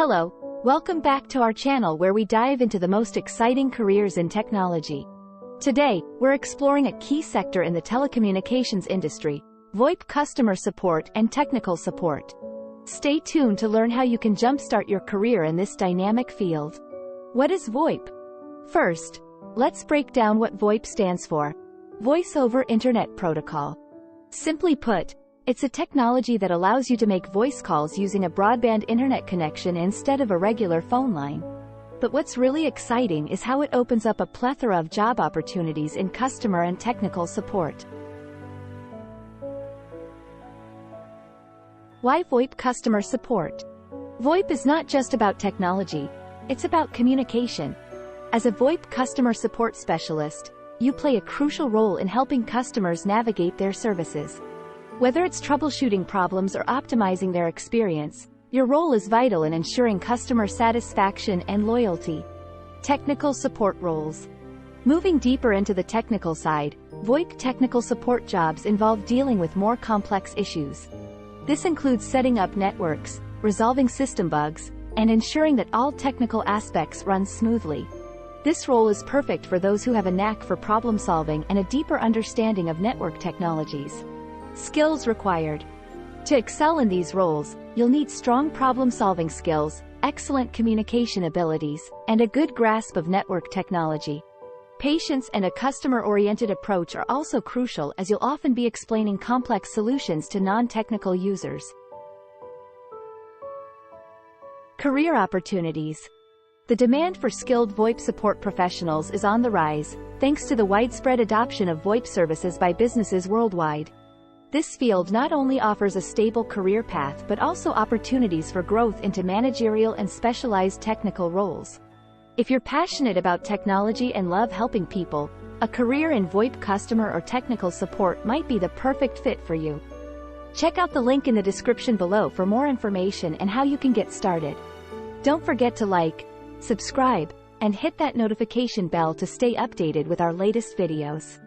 Hello, welcome back to our channel where we dive into the most exciting careers in technology. Today, we're exploring a key sector in the telecommunications industry, VoIP customer support and technical support. Stay tuned to learn how you can jumpstart your career in this dynamic field. What is VoIP? First, let's break down what VoIP stands for. Voice over Internet Protocol. Simply put, it's a technology that allows you to make voice calls using a broadband internet connection instead of a regular phone line. But what's really exciting is how it opens up a plethora of job opportunities in customer and technical support. Why VoIP customer support? VoIP is not just about technology, it's about communication. As a VoIP customer support specialist, you play a crucial role in helping customers navigate their services. Whether it's troubleshooting problems or optimizing their experience, your role is vital in ensuring customer satisfaction and loyalty. Technical support roles. Moving deeper into the technical side, VoIP technical support jobs involve dealing with more complex issues. This includes setting up networks, resolving system bugs, and ensuring that all technical aspects run smoothly. This role is perfect for those who have a knack for problem solving and a deeper understanding of network technologies. Skills required. To excel in these roles, you'll need strong problem-solving skills, excellent communication abilities, and a good grasp of network technology. Patience and a customer-oriented approach are also crucial as you'll often be explaining complex solutions to non-technical users. Career opportunities. The demand for skilled VoIP support professionals is on the rise, thanks to the widespread adoption of VoIP services by businesses worldwide. This field not only offers a stable career path but also opportunities for growth into managerial and specialized technical roles. If you're passionate about technology and love helping people, a career in VoIP customer or technical support might be the perfect fit for you. Check out the link in the description below for more information and how you can get started. Don't forget to like, subscribe, and hit that notification bell to stay updated with our latest videos.